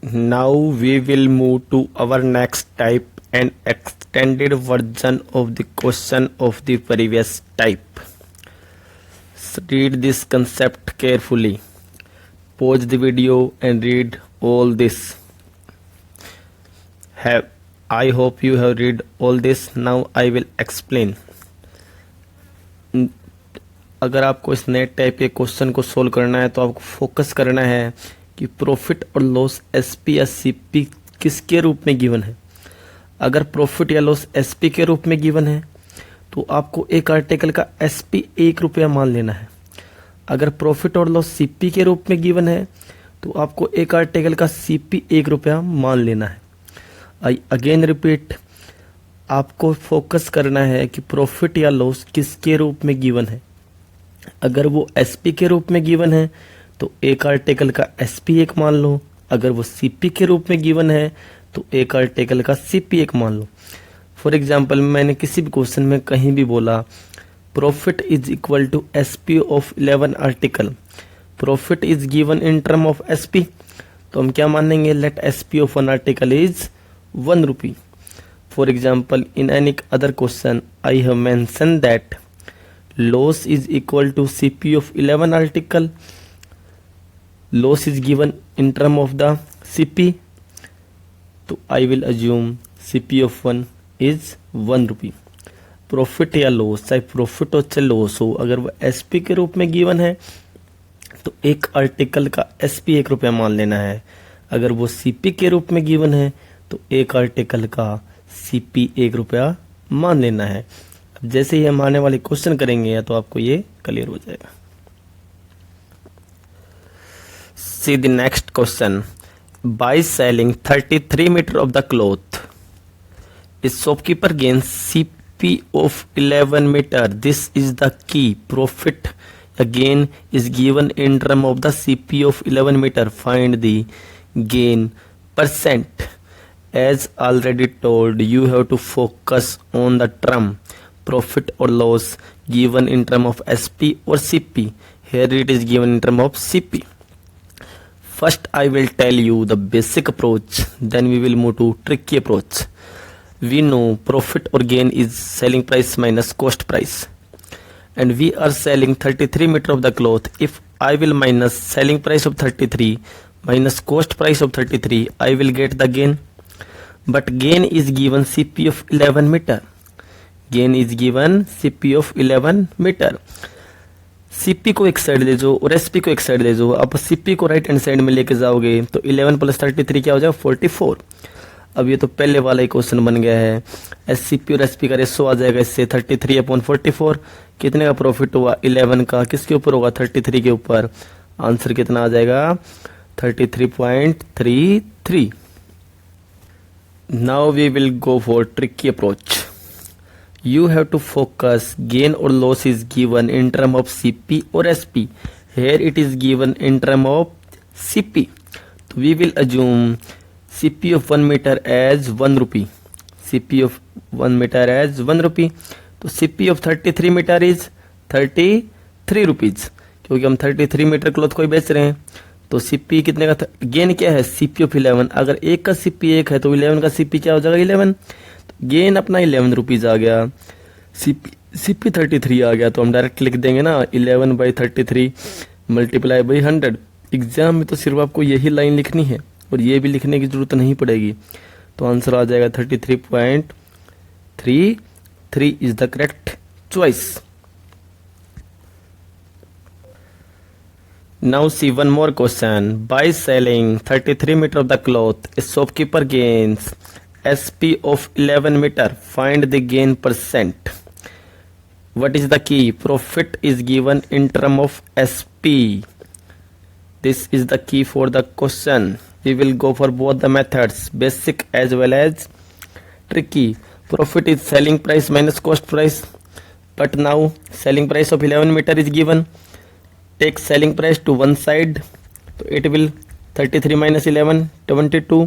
Now we will move to our next type, an extended version of the question of the previous type. Read this concept carefully. Pause the video and read all this. I hope you have read all this. Now I will explain. अगर आपको इस नए type के question को solve करना है तो आपको फोकस करना है कि प्रॉफिट और लॉस एसपी या सीपी किसके रूप में गिवन है। अगर प्रॉफिट या लॉस एसपी के रूप में गिवन है तो आपको एक आर्टिकल का एसपी ₹1 मान लेना है। अगर प्रॉफिट और लॉस सीपी के रूप में गिवन है तो आपको एक आर्टिकल का सीपी ₹1 मान लेना है। आई अगेन रिपीट, आपको फोकस करना है कि प्रॉफिट या लॉस किसके रूप में गिवन है। अगर वो एसपी के रूप में गिवन है तो एक आर्टिकल का एसपी 1 मान लो। अगर वो सीपी के रूप में गिवन है तो एक आर्टिकल का सीपी 1 मान लो। फॉर एग्जाम्पल, मैंने किसी भी क्वेश्चन में कहीं भी बोला profit is equal to SP of 11 article, profit is given in term of SP, तो हम क्या मानेंगे, let SP of 1 article is ₹1। For example, in any other question I have mention that loss is equal to CP of 11 article, loss is given in term of the CP, तो I will assume CP of 1 is ₹1। Profit या loss, चाहे profit हो चाहे loss हो, अगर वो SP के रूप में गिवन है तो एक आर्टिकल का एसपी ₹1 मान लेना है। अगर वो सीपी के रूप में गिवन है तो एक आर्टिकल का सीपी ₹1 मान लेना है। अब जैसे ही हम आने वाले क्वेश्चन करेंगे या तो आपको ये क्लियर हो जाएगा। See the next question, by selling 33 metre of the cloth this shopkeeper gain CP of 11 metre, this is the key profit again is given in term of the CP of 11 meter, find the gain percent. As already told, you have to focus on the term profit or loss given in term of SP or CP. Here it is given in term of CP. First I will tell you the basic approach, then we will move to tricky approach. We know profit or gain is selling price minus cost price, and we are selling 33 meter of the cloth. If I will minus selling price of 33 minus cost price of 33, I will get the gain. But gain is given CP of 11 meter. Gain is given CP of 11 metre. CP को एक side ले जाओ और SP को एक side ले जाओ। आप CP को राइट हैंड साइड में लेके जाओगे तो 11 + 33 क्या हो जाएगा, 44। अब ये तो पहले वाला ही क्वेश्चन बन गया है। SCP और SP का रेशो आ जाएगा इससे 33/44। कितने का प्रॉफिट हुआ, 11 का। किसके ऊपर होगा, 33 के ऊपर। आंसर कितना आ जाएगा, 33.33। Now we will go for tricky approach. You have to focus gain or loss is given in term of CP or SP. Here it is given in term of CP. So we will assume CP of 1 meter as ₹1. CP of 1 meter as ₹1. तो CP of 33 meter is ₹33, क्योंकि हम 33 metre cloth को ही बेच रहे हैं। तो CP कितने का था, गेन क्या है, CP of 11। अगर एक का CP 1 है तो 11 का CP क्या हो जाएगा, 11। गेन अपना ₹11 आ गया, CP 33 आ गया। तो हम डायरेक्ट लिख देंगे ना 11/33 मल्टीप्लाई बाई 100। एग्जाम में तो सिर्फ आपको यही लाइन लिखनी है और ये भी लिखने की जरूरत नहीं पड़ेगी। तो आंसर आ जाएगा 33.33 is the correct choice. Now see one more question, by selling 33 metre of the cloth a shopkeeper gains SP of 11 meter, find the gain percent. What is the key? Profit is given in term of SP. This is the key for the question. We will go for both the methods, basic as well as tricky. Profit is selling price minus cost price, but now selling price of 11 meter is given. Take selling price to one side, so it will 33 minus 11 22।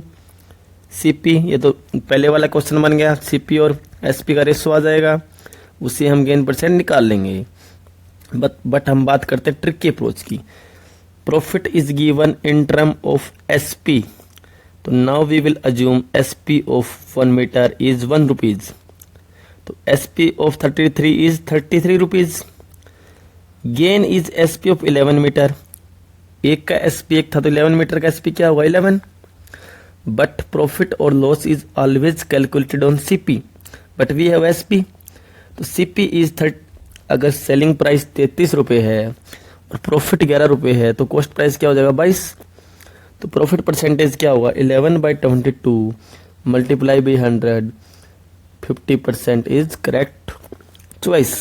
CP, ये तो पहले वाला question बन गया। CP और SP का ratio आ जाएगा, उससे हम गेन परसेंट निकाल लेंगे। बट हम बात करते हैं ट्रिकी अप्रोच की। Profit is given in term of SP, तो now we will assume SP of 1 metre is 1 rupees, तो SP of 33 is 33 rupees. Gain is SP of 11 metre, एक का SP एक था तो 11 मीटर का SP क्या होगा 11। बट प्रॉफिट और loss is always calculated on CP, but we have SP, तो CP इज 30। अगर सेलिंग प्राइस 33 रुपये है और प्रॉफिट 11 रुपये है तो कॉस्ट प्राइस क्या हो जाएगा 22। तो प्रॉफिट परसेंटेज क्या होगा 11/22 multiply by 100, 50% is correct choice.